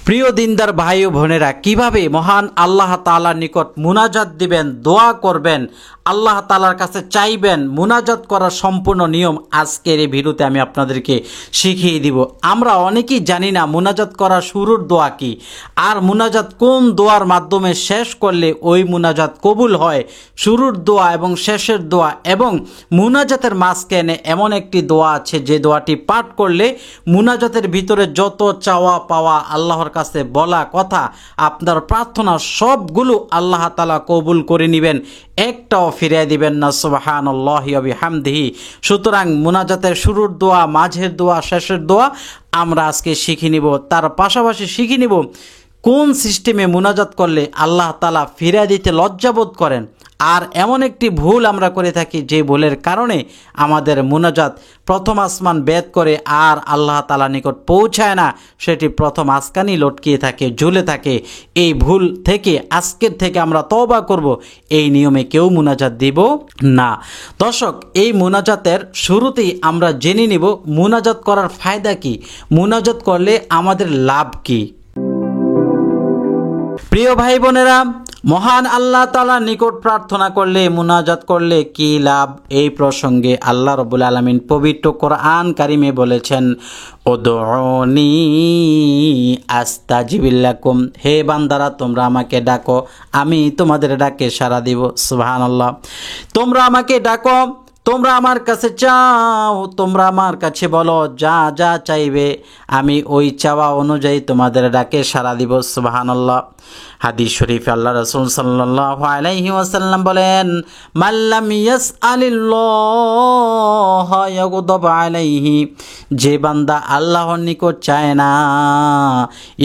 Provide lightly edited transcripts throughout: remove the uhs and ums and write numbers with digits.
প্রিয় দিনদার ভাই ও বোনেরা, কিভাবে মহান আল্লাহ তাআলার নিকট মুনাজাত দিবেন, দোয়া করবেন, আল্লাহ তাআলার কাছে চাইবেন, মুনাজাত করার সম্পূর্ণ নিয়ম আজকের এই ভিডিওতে আমি আপনাদেরকে শিখিয়ে দিব। আমরা অনেকেই জানি না মুনাজাত করার শুরুর দোয়া কি, আর মুনাজাত কোন দোয়ার মাধ্যমে শেষ করলে ওই মুনাজাত কবুল হয়। শুরুর দোয়া এবং শেষের দোয়া এবং মুনাজাতের মাঝখানে এমন একটি দোয়া আছে যে দোয়াটি পাঠ করলে মুনাজাতের ভিতরে যত চাওয়া পাওয়া, আল্লাহর কাছে বলা কথা, আপনার প্রার্থনা সবগুলো আল্লাহ তাআলা কবুল করে নেবেন, একটাও ফিরিয়ে দিবেন না। সুবহানাল্লাহি ওয়া বিহামদিহি। সুতরাং মুনাজাতের শুরুর দোয়া, মাঝের দোয়া, শেষের দোয়া আমরা আজকে শিখে নিব। তার পাশাপাশি শিখে নিব কোন সিস্টেমে মুনাজাত করলে আল্লাহ তাআলা ফিরিয়ে দিতে লজ্জাবোধ করেন। আর এমন একটি ভুল আমরা করে থাকি যে ভুলের কারণে আমাদের মুনাজাত প্রথম আসমান বেদ করে আর আল্লাহ তাআলার নিকট পৌঁছায় না, সেটি প্রথম আসমানই লটকিয়ে থাকে, ঝুলে থাকে। এই ভুল থেকে আজকের থেকে আমরা তওবা করব, এই নিয়মে কেউ মুনাজাত দিব না। দর্শক, এই মুনাজাতের শুরুতেই আমরা জেনে নিব মুনাজাত করার ফায়দা কি, মুনাজাত করলে আমাদের লাভ কি। প্রিয় ভাই বোনেরা, মহান আল্লাহ তাআলার নিকট প্রার্থনা করলে, মুনাজাত করলে কি লাভ, এই প্রসঙ্গে আল্লাহ রাব্বুল আলামিন পবিত্র কোরআন কারিমে বলেছেন, উদউনি আস্তাজিব লাকুম, হে বান্দারা তোমরা আমাকে ডাকো, আমি তোমাদের ডাকে সাড়া দিব। সুবহানাল্লাহ। তোমরা আমাকে ডাকো, তোমরা আমার কাছে চাও, তোমরা আমার কাছে বলো, যা যা চাইবে আমি ওই চাওয়া অনুযায়ী তোমাদের ডাকে সাড়া দিব। সুবহানাল্লাহ। হাদিস শরীফে আল্লাহ রাসূল সাল্লাল্লাহু আলাইহি ওয়াসাল্লাম বলেন, মাল্লাম ইয়াসআলিল্লাহ ইয়াগদাব আলাইহি, যে বান্দা আল্লাহর নিকট চায় না,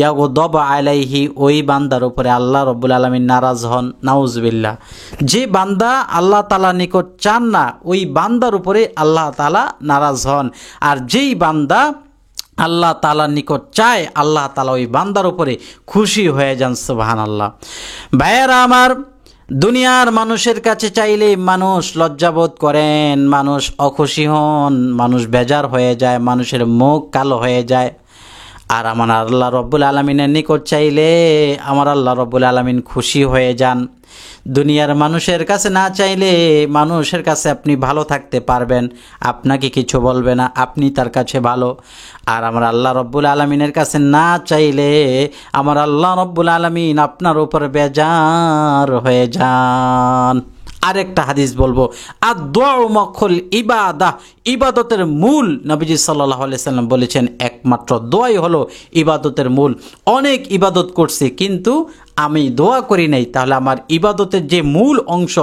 ইয়াগদাব আলাইহি, ওই বান্দার উপরে আল্লাহ রাব্বুল আলামিন নারাজ হন। নাউজুবিল্লাহ। যে বান্দা আল্লাহ তাআলার নিকট চান না, ওই বান্দার উপরে আল্লাহ তাআলা নারাজ হন। আর যেই বান্দা আল্লাহ তাআলার নিকট চায়, আল্লাহ তাআলা ওই বান্দার উপরে খুশি হয়ে যান। সুবহানাল্লাহ। ভাইয়েরা আমার, দুনিয়ার মানুষের কাছে চাইলে মানুষ লজ্জাবোধ করেন, মানুষ অখুশি হন, মানুষ বেজার হয়ে যায়, মানুষের মুখ কালো হয়ে যায়। আর আমার আল্লাহ রব্বুল আলামিনের নিকট চাইলে আমার আল্লাহ রব্বুল আলামিন খুশি হয়ে যান। দুনিয়ার মানুষের কাছে না চাইলে মানুষের কাছে আপনি ভালো থাকতে পারবেন, আপনাকে কিছু বলবে না, আপনি তার কাছে ভালো। আর আমার আল্লাহ রব্বুল আলামিনের কাছে না চাইলে আমার আল্লাহ রব্বুল আলামিন আপনার উপর বেজার হয়ে যান। আরেকটা হাদিস বলবো, আদ-দুআউ মাখুল ইবাদাহ, ইবাদতের মূল। নবীজি সাল্লাল্লাহু আলাইহি সাল্লাম বলেছেন একমাত্র দোয়াই হলো ইবাদতের মূল। অনেক ইবাদত করছি কিন্তু আমি দোয়া করি নাই, তাহলে আমার ইবাদতের যে মূল অংশ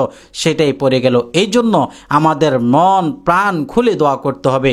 সেটাই পড়ে গেল। এই জন্য আমাদের মন প্রাণ খুলে দোয়া করতে হবে।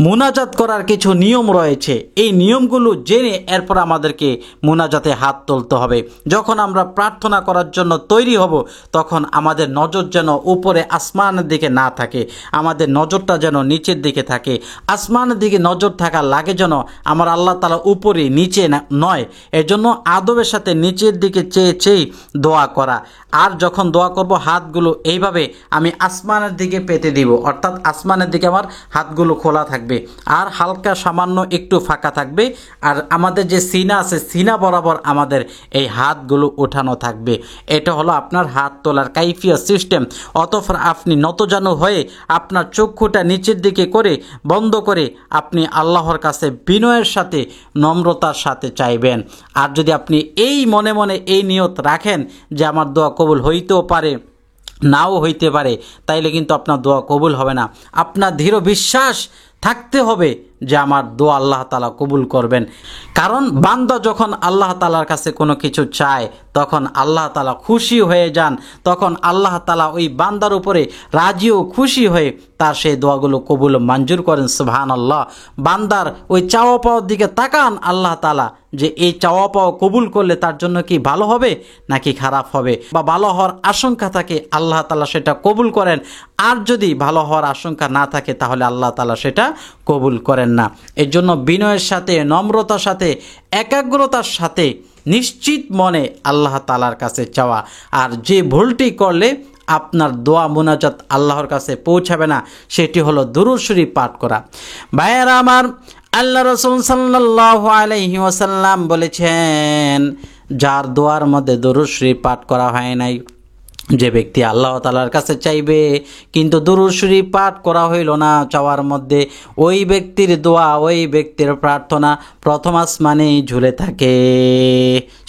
মুনাজাত করার কিছু নিয়ম রয়েছে, এই নিয়মগুলো জেনে এরপর আমাদেরকে মুনাজাতে হাত তুলতে হবে। যখন আমরা প্রার্থনা করার জন্য তৈরি হব, তখন আমাদের নজর যেন উপরে আসমানের দিকে না থাকে, আমাদের নজরটা যেন নিচের দিকে থাকে। আসমানের দিকে নজর থাকা লাগে যেন আমার আল্লাহ তাআলা উপরে নিচে নয়। এজন্য আদবের সাথে নিচের দিকে চেয়ে চেয়ে দোয়া করা। আর যখন দোয়া করব হাতগুলো এইভাবে আমি আসমানের দিকে পেতে দিব, অর্থাৎ আসমানের দিকে আমার হাতগুলো খোলা থাকবে আর হালকা সামান্য একটু ফাঁকা থাকবে। আর আমাদের যে সিনা আছে, সিনা বরাবর আমাদের এই হাতগুলো ওঠানো থাকবে। এটা হলো আপনার হাত তোলার কাইফিয়া সিস্টেম। অতঃপর আপনি নতজানু হয়ে আপনার চক্ষুটা নিচের দিকে করে বন্ধ করে আপনি আল্লাহর কাছে বিনয়ের সাথে, নম্রতার সাথে চাইবেন। আর যদি আপনি এই মনে মনে এই নিয়ত রাখেন যে আমার দোয়া কবুল হইতেও পারে, নাও হইতে পারে, তাইলে কিন্তু আপনার দোয়া কবুল হবে না। আপনার দৃঢ় বিশ্বাস থাকতে হবে যে আমার দোয়া আল্লাহ তাআলা কবুল করবেন। কারণ বান্দা যখন আল্লাহ তাআলার কাছে কোনো কিছু চায়, তখন আল্লাহ তাআলা খুশি হয়ে যান, তখন আল্লাহ তাআলা ওই বান্দার উপরে রাজি ও খুশি হয়ে তার সেই দোয়াগুলো কবুল মঞ্জুর করেন। সুবহানাল্লাহ। বান্দার ওই চাওয়া পাওয়ার দিকে তাকান আল্লাহ তাআলা, যে এই চাওয়া পাওয়া কবুল করলে তার জন্য কি ভালো হবে নাকি খারাপ হবে, বা ভালো হওয়ার আশঙ্কা থাকে আল্লাহ তাআলা সেটা কবুল করেন। আর যদি ভালো হওয়ার আশঙ্কা না থাকে তাহলে আল্লাহ তাআলা সেটা কবুল করেন না। এর জন্য বিনয়ের সাথে, নম্রতার সাথে, একাগ্রতার সাথে নিশ্চিত মনে আল্লাহ তাআলার কাছে চাওয়া। আর যে ভুলটি করলে আপনার দোয়া মুনাজাত আল্লাহর কাছে পৌঁছাবে না, সেটি হলো দুরূদ শরীফ পাঠ করা। ভাইয়েরা আমার, আল্লাহ রাসূল সাল্লাল্লাহু আলাইহি ওয়াসাল্লাম বলেছেন, যার দোয়ার মধ্যে দরুদ শরীফ পাঠ করা হয় নাই, যে ব্যক্তি আল্লাহ তাআলার কাছে চাইবে কিন্তু দুরূদ শরীফ পাঠ করা হইল না চাওয়ার মধ্যে, ওই ব্যক্তির দোয়া, ওই ব্যক্তির প্রার্থনা প্রথম আসমানেই ঝুলে থাকে,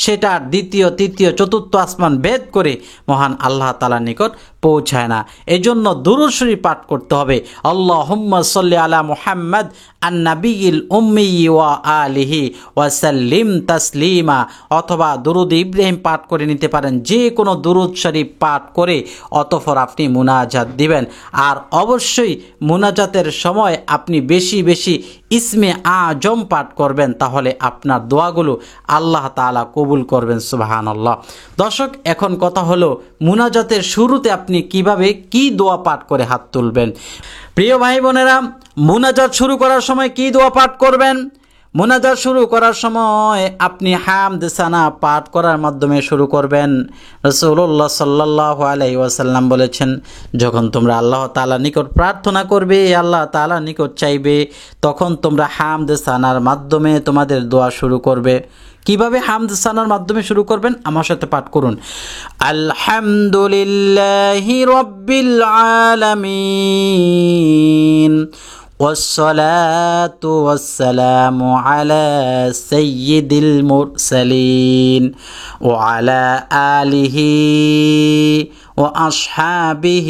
সেটা দ্বিতীয়, তৃতীয়, চতুর্থ আসমান ভেদ করে মহান আল্লাহ তাআলার নিকট পৌঁছায় না। এই জন্য দুরূদ শরীফ পাঠ করতে হবে। আল্লাহুম্মা সাল্লি আলা মুহাম্মাদ আন-নাবিয়্যিল উম্মি ওয়া আলিহি ওয়া সাল্লিম তাসলিমা, অথবা দুরূদ ইব্রাহিম পাঠ করে নিতে পারেন। যে কোনো দুরূদ শরীফ পাঠ করে অতঃপর আপনি মুনাজাত দিবেন। আর অবশ্যই মুনাজাতের সময় আপনি বেশি বেশি ইসমে আজম পাঠ করবেন, তাহলে আপনার দোয়াগুলো আল্লাহ তাআলা কবুল করবেন। সুবহানাল্লাহ। দর্শক, এখন কথা হলো মুনাজাতের শুরুতে আপনি কিভাবে কি দোয়া পাঠ করে হাত তুলবেন। প্রিয় ভাই বোনেরা, মুনাজাত শুরু করার সময় কি দোয়া পাঠ করবেন? মুনাজাত শুরু করার সময় আপনি হামদ সানা পাঠ করার মাধ্যমে শুরু করবেন। রাসূলুল্লাহ সাল্লাল্লাহু আলাইহি ওয়াসাল্লাম বলেছেন, যখন তোমরা আল্লাহ তাআলার নিকট প্রার্থনা করবে, আল্লাহ তাআলার নিকট চাইবে, তখন তোমরা হামদ সানার মাধ্যমে তোমাদের দোয়া শুরু করবে। কিভাবে হামদ সানার মাধ্যমে শুরু করবেন? আমার সাথে পাঠ করুন। আলহামদুলিল্লাহি রাব্বিল আলামিন والصلاة والسلام على سيد المرسلين وعلى آله وأصحابه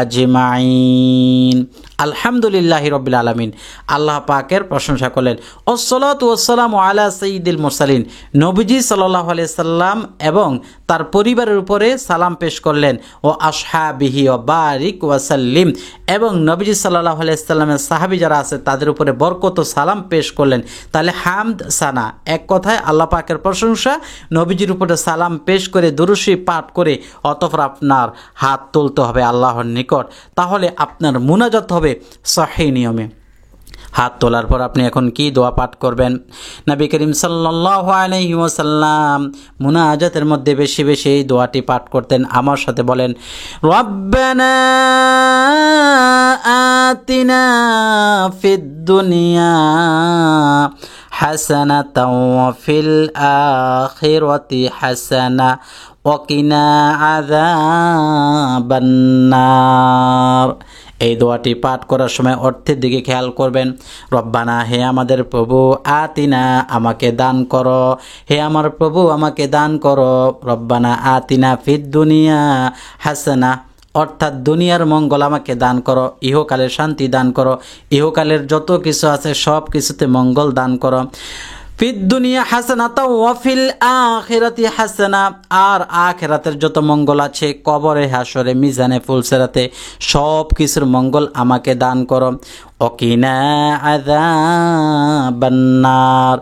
أجمعين। আলহামদুলিল্লাহি রাব্বিল আলামিন, আল্লাহ পাকের প্রশংসা করলেন। ওয়াসসালাতু ওয়াসসালামু আলা সাইয়্যিদিল মুরসালিন, নবীজি সাল্লাল্লাহু আলাইহি সাল্লাম এবং তার পরিবারের উপরে সালাম পেশ করলেন। ও আসহাবিহি ওয়া বারিক ওয়া সাল্লিম, এবং নবীজি সাল্লাল্লাহু আলাইহি সাল্লামের সাহাবী যারা আছে তাদের উপরে বরকত ও সালাম পেশ করলেন। তাহলে হামদ সানা, এক কথায় আল্লাহ পাকের প্রশংসা, নবীজির উপরে সালাম পেশ করে দুরূদ শরীফ পাঠ করে অতঃপর আপনার হাত তুলতে হবে আল্লাহর নিকট। তাহলে আপনার মুনাজাত হবে সহিহ নিয়মে। হাত তোলার পর আপনি এখন কি দোয়া পাঠ করবেন? নবী করিম সাল্লাল্লাহু আলাইহি ওয়াসাল্লাম মুনাজাতের মধ্যে বেশি বেশি এই দোয়াটি পাঠ করতেন। আমার সাথে বলেন, রব্বানা আতিনা ফিদ দুনিয়া হাসানাতাও ওয়া ফিল আখিরাতি হাসানা ওয়া কিনা আযাবান নার। এই দোয়াটি পাঠ করার সময় অর্থের দিকে খেয়াল করবেন। রব্বানা, হে আমাদের প্রভু, আতিনা, আমাকে দান করো, হে আমার প্রভু আমাকে দান করো। রব্বানা আতিনা ফিদ দুনিয়া হাসানা, অর্থাৎ দুনিয়ার মঙ্গল আমাকে দান করো, ইহকালের শান্তি দান করো, ইহকালের যত কিছু আছে সব কিছুতে মঙ্গল দান করো। ফিদ দুনিয়া হাসানাতা ওয়া ফিল আখিরাতি হাসানা, আর আখিরাতের যত মঙ্গল আছে, কবরে, হাসরে, মিজানে, ফুলসিরাতে সব কিছুর মঙ্গল আমাকে দান করো। ওয়াকিনা আযাবান নার,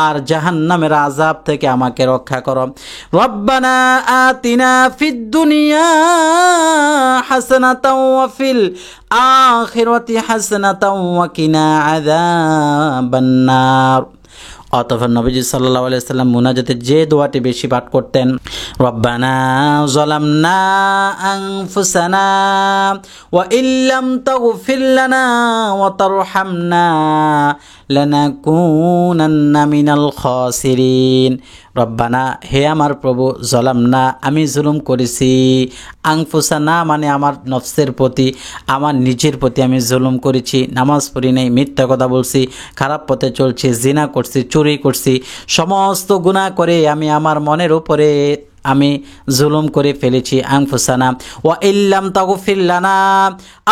আর জাহান্নামের আযাব থেকে আমাকে রক্ষা করো। রব্বানা আতিনা ফিদ দুনিয়া হাসানাতাও ওয়া ফিল আখিরাতি হাসানাতাও ওয়া কিনা আযাবান নার। অতঃপর নবীজি সাল্লাল্লাহু আলাইহি সাল্লাম মুনাজাতে যে দোয়াটি বেশি পাঠ করতেন, রব্বানা যালামনা আনফুসানা ওয়া ইল্লাম তাগফির লানা ওয়া তারহামনা লানাকুনান্না মিনাল খাসিরিন। রব্বানা, হে আমার প্রভু, যালামনা, আমি জুলুম করেছি, আনফুসানা মানে আমার নফসের প্রতি, আমার নিজের প্রতি আমি জুলুম করেছি। নামাজ পড়ি নাই, মিথ্যা কথা বলছি, খারাপ পথে চলছি, জিনা করছি, চুরি করছি, সমস্ত গুনাহ করে আমি আমার মনের উপরে আমি জুলুম করে ফেলেছি। আনফুসানা ওয়া ইল্লাম তাগফির লানা,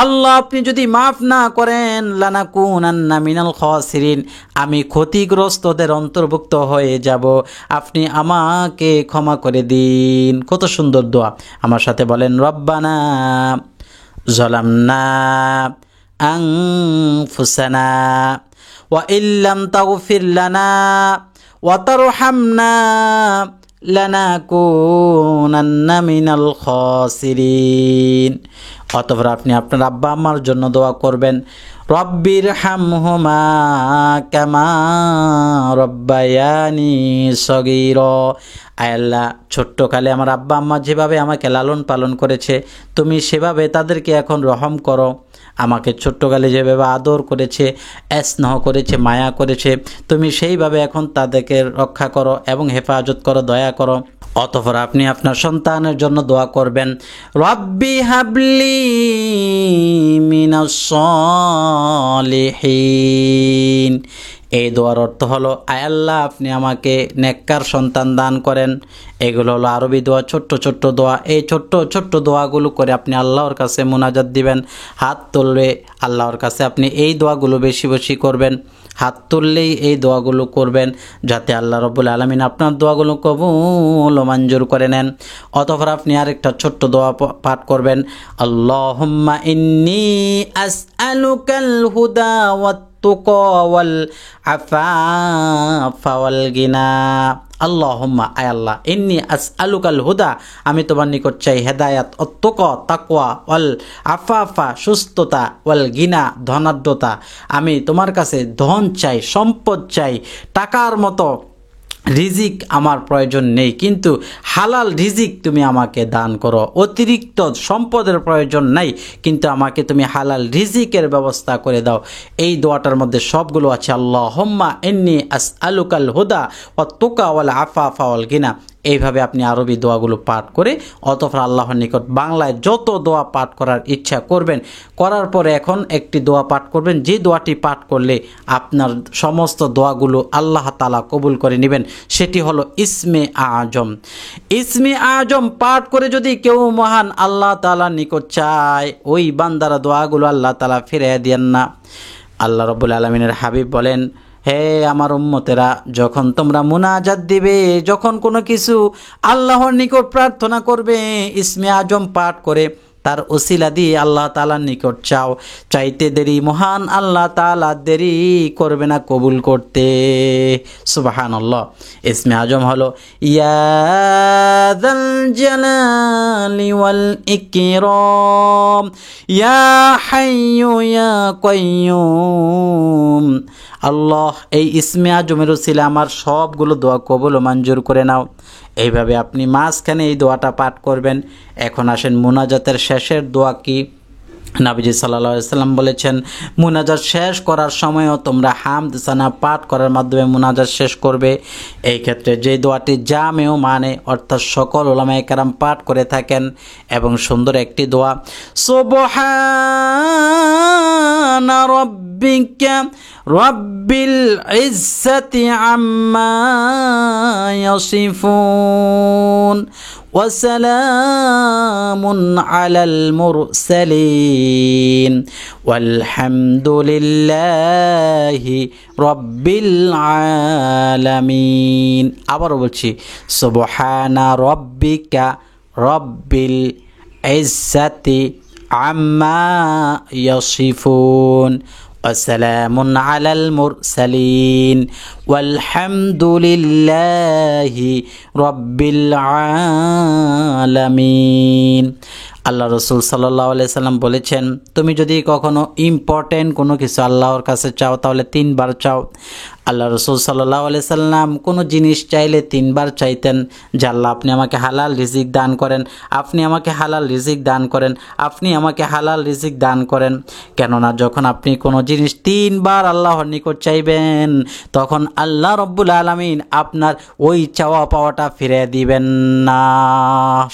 আল্লাহ আপনি যদি মাফ না করেন, লানাকুনান্না মিনাল খাসিরিন, আমি ক্ষতিগ্রস্তদের অন্তর্ভুক্ত হয়ে যাব, আপনি আমাকে ক্ষমা করে দিন। কত সুন্দর দোয়া, আমার সাথে বলেন, রব্বানা যালামনা আনফুসানা ওয়া ইল্লাম তাগফির লানা ওয়া তারহামনা লানাকুনান্না মিনাল খাসিরিন। অতঃপর আপনি আপনার আব্বা আম্মার জন্য দোয়া করবেন, রব্বির হামহুমা কামা রব্বায়ানি সগীরা। আয় আল্লাহ, ছোট্টকালে আমার আব্বা আম্মা যেভাবে আমাকে লালন পালন করেছে, তুমি সেভাবে তাদেরকে এখন রহম করো। আমাকে ছোট্টকালে যেভাবে আদর করেছে, স্নেহ করেছে, মায়া করেছে, তুমি সেইভাবে এখন তাদেরকে রক্ষা করো এবং হেফাজত করো, দয়া করো। অতঃপর আপনি আপনার সন্তানের জন্য দোয়া করবেন, রব্বি হাবলি মিনাস সালিহিন। এই দোয়ার অর্থ হলো, আয় আল্লাহ আপনি আমাকে নেককার সন্তান দান করেন। এগুলো হলো আরবি দোয়া, ছোট্ট ছোট্ট দোয়া। এই ছোট্ট ছোট্ট দোয়াগুলো করে আপনি আল্লাহর কাছে মুনাজাত দিবেন। হাত তুললে আল্লাহর কাছে আপনি এই দোয়াগুলো বেশি বেশি করবেন। হাত তুললেই এই দোয়াগুলো করবেন, যাতে আল্লাহ রাব্বুল আলামিন আপনার দোয়াগুলো কবুল ও মঞ্জুর করে নেন। অতঃপর আপনি আরেকটা ছোট্ট দোয়া পাঠ করবেন, আল্লাহুম্মা ইন্নী আসআলুকাল হুদা ওয়াত তুকা ওয়াল আফাফা ওয়াল গিনা। আল্লাহুম্মা, আয় আল্লাহ, ইন্নী আসআলুকাল হুদা, আমি তোমার নিকট চাই হেদায়াত, অত্তুকা তাকওয়া, ওয়াল আফাফা সুস্থতা, ওয়াল গিনা ধনাঢ্যতা। আমি তোমার কাছে ধন চাই, সম্পদ চাই, টাকার মতো রিজিক আমার প্রয়োজন নেই, কিন্তু হালাল রিজিক তুমি আমাকে দান করো। অতিরিক্ত সম্পদের প্রয়োজন নাই, কিন্তু আমাকে তুমি হালাল রিজিকের ব্যবস্থা করে দাও। এই দোয়াটার মধ্যে সবগুলো আছে। আল্লাহুম্মা ইন্নী আসআলুকাল হুদা ওয়াত তুকা ওয়াল আফাফা ওয়াল গিনা। এইভাবে আপনি আরবি দোয়াগুলো পাঠ করে অতঃপর আল্লাহর নিকট বাংলায় যত দোয়া পাঠ করার ইচ্ছা করবেন, করার পরে এখন একটি দোয়া পাঠ করবেন, যে দোয়াটি পাঠ করলে আপনার সমস্ত দোয়াগুলো আল্লাহ তাআলা কবুল করে নেবেন। সেটি হলো ইসমে আজম। ইসমে আজম পাঠ করে যদি কেউ মহান আল্লাহ তাআলার নিকট চায়, ওই বান্দারা দোয়াগুলো আল্লাহ তাআলা ফিরিয়ে দেন না। আল্লাহ রাব্বুল আলামিনের হাবিব বলেন, হে আমার উম্মতেরা, যখন তোমরা মুনাজাত দিবে, যখন কোনো কিছু আল্লাহর নিকট প্রার্থনা করবে, ইসমে আজম পাঠ করে তার ওসিলা দিয়ে আল্লাহ তাআলার নিকট চাও, চাইতে দেরি মহান আল্লাহ তাআলা দেরি করবে না কবুল করতে। সুবহানাল্লাহ। ইসমে আজম হলো ইয়া যাল জালালি ওয়াল ইকরাম, ইয়া হাইয়্যু ইয়া কাইয়্যুম। আল্লাহ, এই ইসমে আজমের ওসিলা আমার সবগুলো দোয়া কবুল ও মঞ্জুর করে নাও। এইভাবে আপনি মাঝখানে এই দোয়াটা পাঠ করবেন। এখন আসেন মুনাজাতের শেষের দোয়া কি। নবীজি সাল্লাল্লাহু আলাইহি সাল্লাম বলেছেন, মুনাজাত শেষ করার সময়ও তোমরা হামদ সানা পাঠ করার মাধ্যমে মুনাজাত শেষ করবে। এই ক্ষেত্রে যে দোয়াটি জামেও মানে, অর্থাৎ সকল উলামায়ে কেরাম পাঠ করে থাকেন এবং সুন্দর একটি দোয়া, সুবহানা রাব্বিকা রাব্বিল ইজ্জাতি আম্মা ইয়াসিফুন وسلام على المرسلين والحمد لله رب العالمين। আবার বলছি, সুবহানা রাব্বিকা রাব্বিল ইজ্জাতি আম্মা ইয়াসিফুন وسلام على المرسلين والحمد لله رب العالمين। আল্লাহ রসুল সাল্লাল্লাহু আলাইহি সাল্লাম বলেছেন, তুমি যদি কখনো ইম্পর্টেন্ট কোনো কিছু আল্লাহর কাছে চাও, তাহলে 3 বার চাও। আল্লাহ রসুল সাল্লাল্লাহু আলাইহি সাল্লাম কোনো জিনিস চাইলে 3 বার চাইতেন যে আল্লাহ আপনি আমাকে হালাল রিজিক দান করেন, আপনি আমাকে হালাল রিজিক দান করেন, আপনি আমাকে হালাল রিজিক দান করেন। কেননা যখন আপনি কোনো জিনিস 3 বার আল্লাহর নিকট চাইবেন, তখন আল্লাহ রব্বুল আলামিন আপনার ওই চাওয়া পাওয়াটা ফিরে দিবেন না।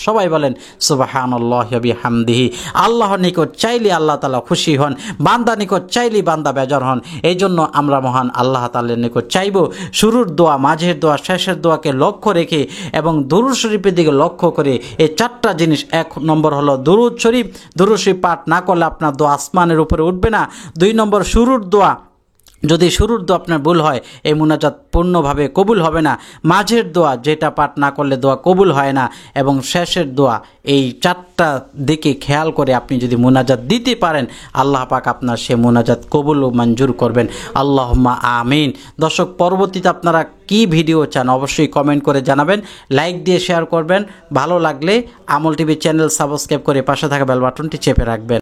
সবাই বলেন সুবহানাল্লাহি ওয়া বিহামদিহি। আল্লাহর নিকট চাইলে আল্লাহ তাআলা খুশি হন, বান্দা নিকট চাইলে বান্দা বেজার হন। এই জন্য আমরা মহান আল্লাহ তাআলার নিকট চাইব। শুরুর দোয়া, মাঝের দোয়া, শেষের দোয়াকে লক্ষ্য রেখে এবং দুরূদ শরীফের দিকে লক্ষ্য করে এই 4টা জিনিস। 1 নম্বর হলো দুরূদ শরীফ। দুরূদ শরীফ পাঠ না করলে আপনার দোয়া আসমানের উপরে উঠবে না। 2 নম্বর শুরুর দোয়া, যদি শুরুর দোয়া আপনার ভুল হয়, এই মুনাজাত পূর্ণভাবে কবুল হবে না। মাঝের দোয়া, যেটা পাঠ না করলে দোয়া কবুল হয় না। এবং শেষের দোয়া, এই 4টা দিকে খেয়াল করে আপনি যদি মুনাজাত দিতে পারেন, আল্লাহ পাক আপনার সে মুনাজাত কবুল ও মঞ্জুর করবেন। আল্লাহুম্মা আমিন। দর্শক, পরবর্তীতে আপনারা কি ভিডিও চান অবশ্যই কমেন্ট করে জানাবেন, লাইক দিয়ে শেয়ার করবেন। ভালো লাগলে আমল টিভি চ্যানেল সাবস্ক্রাইব করে পাশে থাকা বেল বাটনটি চেপে রাখবেন।